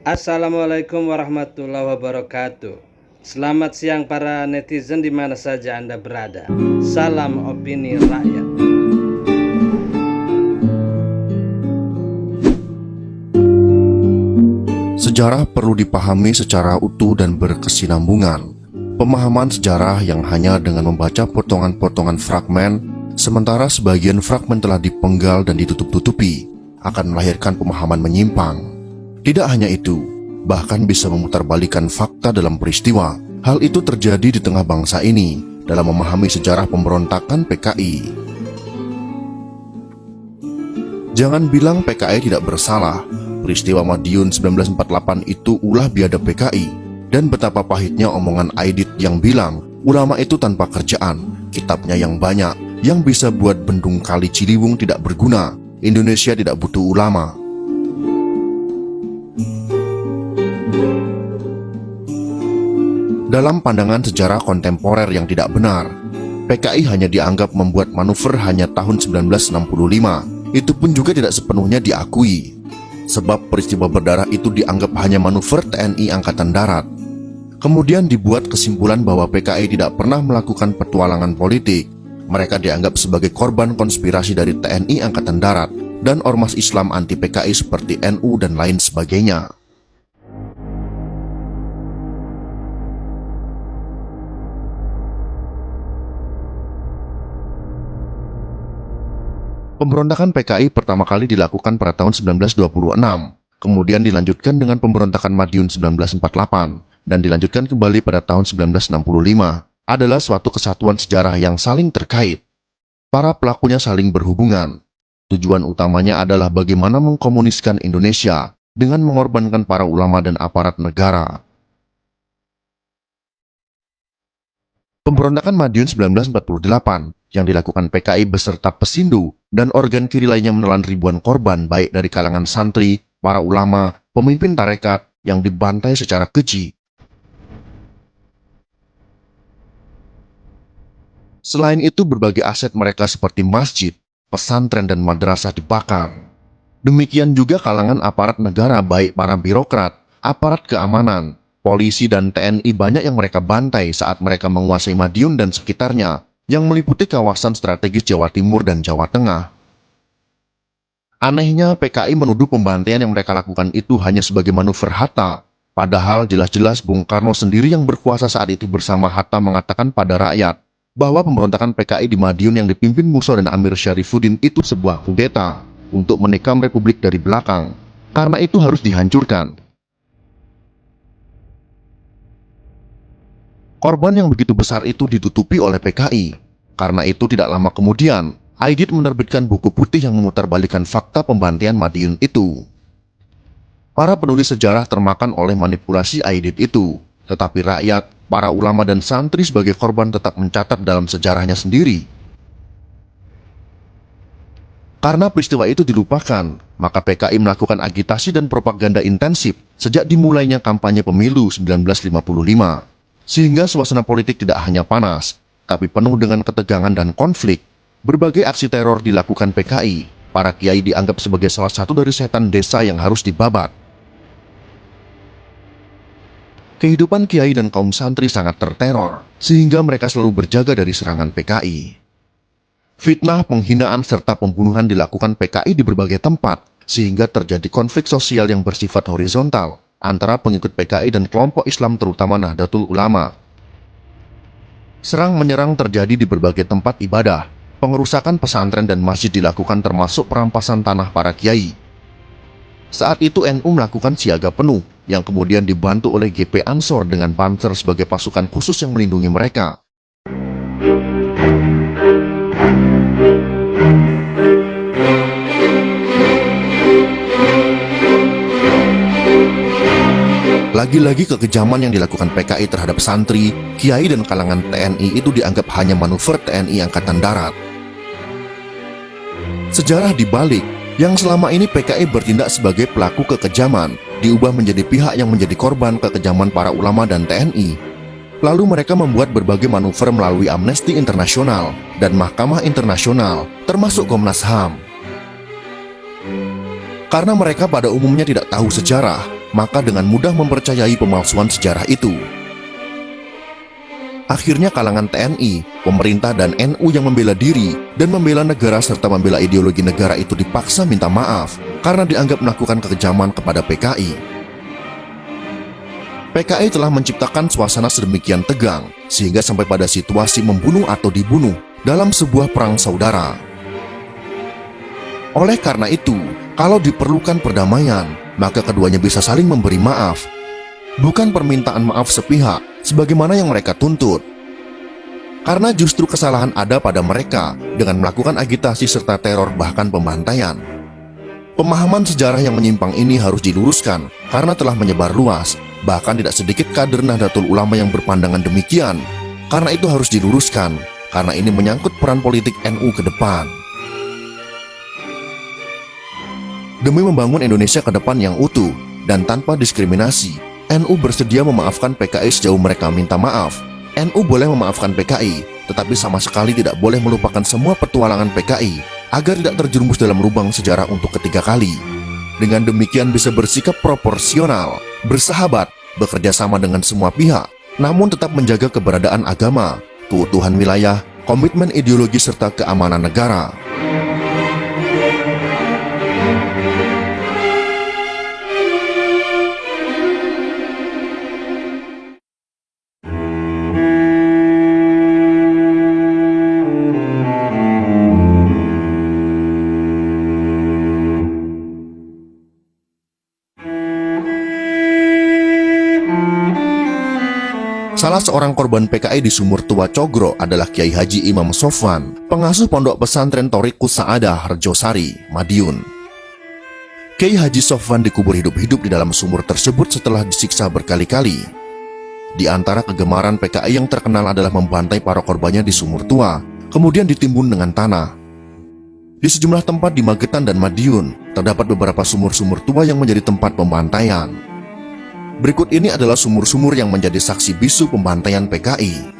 Assalamualaikum warahmatullahi wabarakatuh. Selamat siang para netizen di mana saja Anda berada. Salam opini rakyat. Sejarah perlu dipahami secara utuh dan berkesinambungan. Pemahaman sejarah yang hanya dengan membaca potongan-potongan fragmen, sementara sebagian fragmen telah dipenggal dan ditutup-tutupi, akan melahirkan pemahaman menyimpang. Tidak hanya itu, bahkan bisa memutarbalikkan fakta dalam peristiwa. Hal itu terjadi di tengah bangsa ini dalam memahami sejarah pemberontakan PKI. Jangan bilang PKI tidak bersalah. Peristiwa Madiun 1948 itu ulah biadab PKI. Dan betapa pahitnya omongan Aidit yang bilang ulama itu tanpa kerjaan, kitabnya yang banyak, yang bisa buat bendung kali Ciliwung tidak berguna. Indonesia tidak butuh ulama. Dalam pandangan sejarah kontemporer yang tidak benar, PKI hanya dianggap membuat manuver hanya tahun 1965. Itu pun juga tidak sepenuhnya diakui, sebab peristiwa berdarah itu dianggap hanya manuver TNI Angkatan Darat. Kemudian dibuat kesimpulan bahwa PKI tidak pernah melakukan petualangan politik. Mereka dianggap sebagai korban konspirasi dari TNI Angkatan Darat dan ormas Islam anti PKI seperti NU dan lain sebagainya. Pemberontakan PKI pertama kali dilakukan pada tahun 1926, kemudian dilanjutkan dengan pemberontakan Madiun 1948, dan dilanjutkan kembali pada tahun 1965, adalah suatu kesatuan sejarah yang saling terkait. Para pelakunya saling berhubungan. Tujuan utamanya adalah bagaimana mengkomuniskan Indonesia dengan mengorbankan para ulama dan aparat negara. Pemberontakan Madiun 1948 yang dilakukan PKI beserta Pesindo dan organ kiri lainnya menelan ribuan korban baik dari kalangan santri, para ulama, pemimpin tarekat yang dibantai secara keji. Selain itu, berbagai aset mereka seperti masjid, pesantren, dan madrasah dibakar. Demikian juga kalangan aparat negara baik para birokrat, aparat keamanan, polisi, dan TNI banyak yang mereka bantai saat mereka menguasai Madiun dan sekitarnya, yang meliputi kawasan strategis Jawa Timur dan Jawa Tengah. Anehnya, PKI menuduh pembantaian yang mereka lakukan itu hanya sebagai manuver Hatta, padahal jelas-jelas Bung Karno sendiri yang berkuasa saat itu bersama Hatta mengatakan pada rakyat bahwa pemberontakan PKI di Madiun yang dipimpin Musa dan Amir Syarifuddin itu sebuah kudeta untuk menikam Republik dari belakang. Karena itu harus dihancurkan. Korban yang begitu besar itu ditutupi oleh PKI. Karena itu tidak lama kemudian, Aidit menerbitkan buku putih yang memutarbalikkan fakta pembantaian Madiun itu. Para penulis sejarah termakan oleh manipulasi Aidit itu, tetapi rakyat, para ulama dan santri sebagai korban tetap mencatat dalam sejarahnya sendiri. Karena peristiwa itu dilupakan, maka PKI melakukan agitasi dan propaganda intensif sejak dimulainya kampanye pemilu 1955. Sehingga suasana politik tidak hanya panas, tapi penuh dengan ketegangan dan konflik. Berbagai aksi teror dilakukan PKI. Para kiai dianggap sebagai salah satu dari setan desa yang harus dibabat. Kehidupan kiai dan kaum santri sangat terteror, sehingga mereka selalu berjaga dari serangan PKI. Fitnah, penghinaan, serta pembunuhan dilakukan PKI di berbagai tempat, sehingga terjadi konflik sosial yang bersifat horizontal antara pengikut PKI dan kelompok Islam terutama Nahdlatul Ulama. Serang-menyerang terjadi di berbagai tempat ibadah, pengerusakan pesantren dan masjid dilakukan termasuk perampasan tanah para kiai. Saat itu NU melakukan siaga penuh, yang kemudian dibantu oleh GP Ansor dengan Panzer sebagai pasukan khusus yang melindungi mereka. Lagi-lagi kekejaman yang dilakukan PKI terhadap santri, kiai, dan kalangan TNI itu dianggap hanya manuver TNI Angkatan Darat. Sejarah dibalik, yang selama ini PKI bertindak sebagai pelaku kekejaman, diubah menjadi pihak yang menjadi korban kekejaman para ulama dan TNI. Lalu mereka membuat berbagai manuver melalui Amnesty Internasional dan Mahkamah Internasional, termasuk Komnas HAM. Karena mereka pada umumnya tidak tahu sejarah, maka dengan mudah mempercayai pemalsuan sejarah itu. Akhirnya kalangan TNI, pemerintah dan NU yang membela diri dan membela negara serta membela ideologi negara itu dipaksa minta maaf karena dianggap melakukan kekejaman kepada PKI. PKI telah menciptakan suasana sedemikian tegang sehingga sampai pada situasi membunuh atau dibunuh dalam sebuah perang saudara. Oleh karena itu, kalau diperlukan perdamaian, maka keduanya bisa saling memberi maaf, bukan permintaan maaf sepihak sebagaimana yang mereka tuntut. Karena justru kesalahan ada pada mereka dengan melakukan agitasi serta teror bahkan pembantaian. Pemahaman sejarah yang menyimpang ini harus diluruskan karena telah menyebar luas, bahkan tidak sedikit kader Nahdlatul Ulama yang berpandangan demikian. Karena itu harus diluruskan, karena ini menyangkut peran politik NU ke depan. Demi membangun Indonesia ke depan yang utuh dan tanpa diskriminasi, NU bersedia memaafkan PKI sejauh mereka minta maaf. NU boleh memaafkan PKI, tetapi sama sekali tidak boleh melupakan semua petualangan PKI agar tidak terjerumus dalam lubang sejarah untuk ketiga kali. Dengan demikian bisa bersikap proporsional, bersahabat, bekerja sama dengan semua pihak, namun tetap menjaga keberadaan agama, keutuhan wilayah, komitmen ideologi serta keamanan negara. Salah seorang korban PKI di Sumur Tua Cogro adalah Kiai Haji Imam Sofwan, pengasuh pondok pesantren Thoriqus Sa'adah, Rejosari, Madiun. Kiai Haji Sofwan dikubur hidup-hidup di dalam sumur tersebut setelah disiksa berkali-kali. Di antara kegemaran PKI yang terkenal adalah membantai para korbannya di Sumur Tua, kemudian ditimbun dengan tanah. Di sejumlah tempat di Magetan dan Madiun, terdapat beberapa sumur-sumur tua yang menjadi tempat pembantaian. Berikut ini adalah sumur-sumur yang menjadi saksi bisu pembantaian PKI.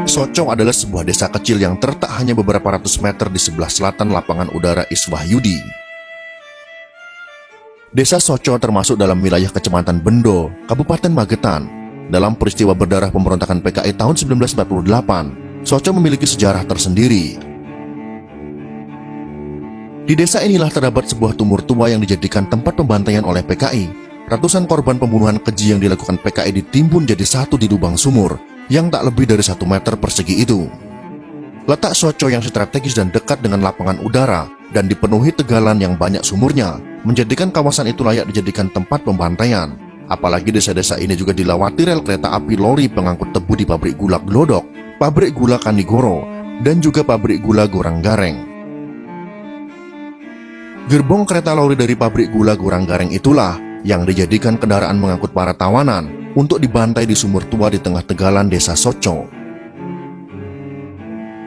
Soco adalah sebuah desa kecil yang terletak hanya beberapa ratus meter di sebelah selatan lapangan udara Iswahyudi. Desa Soco termasuk dalam wilayah Kecamatan Bendo, Kabupaten Magetan. Dalam peristiwa berdarah pemberontakan PKI tahun 1948, Soco memiliki sejarah tersendiri. Di desa inilah terdapat sebuah tumur tua yang dijadikan tempat pembantaian oleh PKI. Ratusan korban pembunuhan keji yang dilakukan PKI ditimbun jadi satu di lubang sumur yang tak lebih dari 1 meter persegi itu. Letak Soco yang strategis dan dekat dengan lapangan udara dan dipenuhi tegalan yang banyak sumurnya menjadikan kawasan itu layak dijadikan tempat pembantaian. Apalagi desa-desa ini juga dilewati rel kereta api lori pengangkut tebu di pabrik gula Glodok, pabrik gula Kanigoro, dan juga pabrik gula Goranggareng. Gerbong kereta lori dari pabrik gula Goranggareng itulah yang dijadikan kendaraan mengangkut para tawanan untuk dibantai di sumur tua di tengah tegalan desa Soco.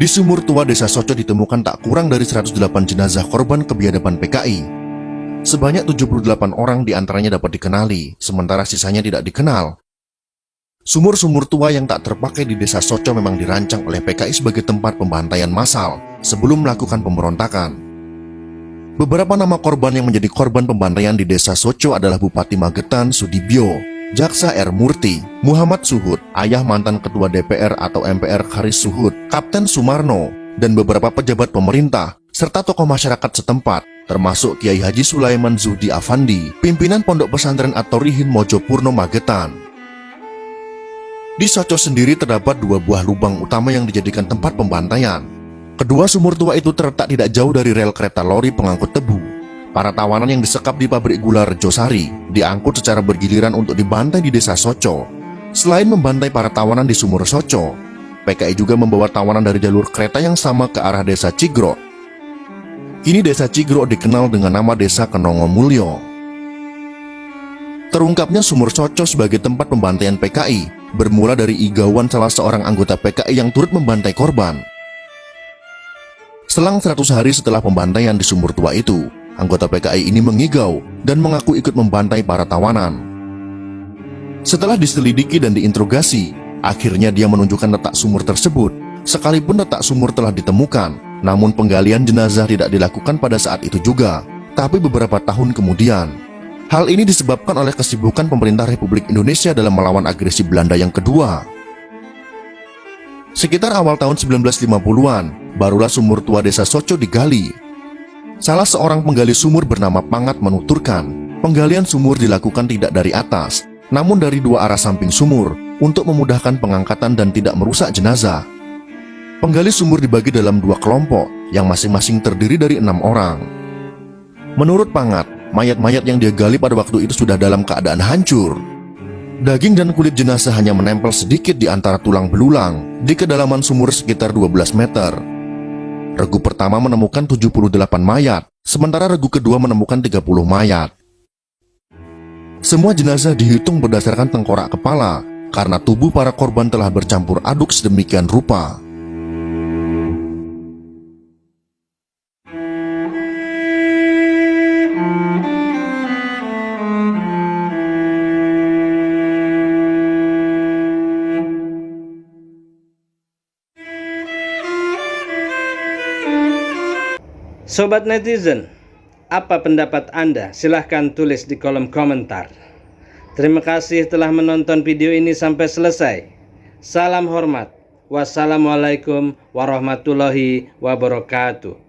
Di sumur tua desa Soco ditemukan tak kurang dari 108 jenazah korban kebiadaban PKI. Sebanyak 78 orang diantaranya dapat dikenali, sementara sisanya tidak dikenal. Sumur-sumur tua yang tak terpakai di desa Soco memang dirancang oleh PKI sebagai tempat pembantaian massal sebelum melakukan pemberontakan. Beberapa nama korban yang menjadi korban pembantaian di desa Soco adalah Bupati Magetan Sudibyo, Jaksa R. Murti, Muhammad Suhud, ayah mantan Ketua DPR atau MPR Haris Suhud, Kapten Sumarno, dan beberapa pejabat pemerintah, serta tokoh masyarakat setempat, termasuk Kiai Haji Sulaiman Zuhdi Afandi, pimpinan Pondok Pesantren At-Thorihin Mojopurno Magetan. Di Soco sendiri terdapat 2 buah lubang utama yang dijadikan tempat pembantaian. Kedua sumur tua itu terletak tidak jauh dari rel kereta lori pengangkut tebu. Para tawanan yang disekap di pabrik gula Rejosari diangkut secara bergiliran untuk dibantai di desa Soco. Selain membantai para tawanan di sumur Soco, PKI juga membawa tawanan dari jalur kereta yang sama ke arah desa Cigro. Kini desa Cigro dikenal dengan nama desa Kenongo Mulyo. Terungkapnya sumur Soco sebagai tempat pembantaian PKI bermula dari igauan salah seorang anggota PKI yang turut membantai korban. Selang 100 hari setelah pembantaian di sumur tua itu, anggota PKI ini mengigau dan mengaku ikut membantai para tawanan. Setelah diselidiki dan diinterogasi, akhirnya dia menunjukkan letak sumur tersebut. Sekalipun letak sumur telah ditemukan, namun penggalian jenazah tidak dilakukan pada saat itu juga, tapi beberapa tahun kemudian. Hal ini disebabkan oleh kesibukan pemerintah Republik Indonesia dalam melawan agresi Belanda yang kedua. Sekitar awal tahun 1950-an, barulah sumur tua desa Soco digali. Salah seorang penggali sumur bernama Pangat menuturkan, penggalian sumur dilakukan tidak dari atas, namun dari dua arah samping sumur untuk memudahkan pengangkatan dan tidak merusak jenazah. Penggali sumur dibagi dalam dua kelompok yang masing-masing terdiri dari 6 orang. Menurut Pangat, mayat-mayat yang dia gali pada waktu itu sudah dalam keadaan hancur. Daging dan kulit jenazah hanya menempel sedikit di antara tulang belulang di kedalaman sumur sekitar 12 meter. Regu pertama menemukan 78 mayat, sementara regu kedua menemukan 30 mayat. Semua jenazah dihitung berdasarkan tengkorak kepala, karena tubuh para korban telah bercampur aduk sedemikian rupa. Sobat netizen, apa pendapat Anda? Silahkan tulis di kolom komentar. Terima kasih telah menonton video ini sampai selesai. Salam hormat. Wassalamualaikum warahmatullahi wabarakatuh.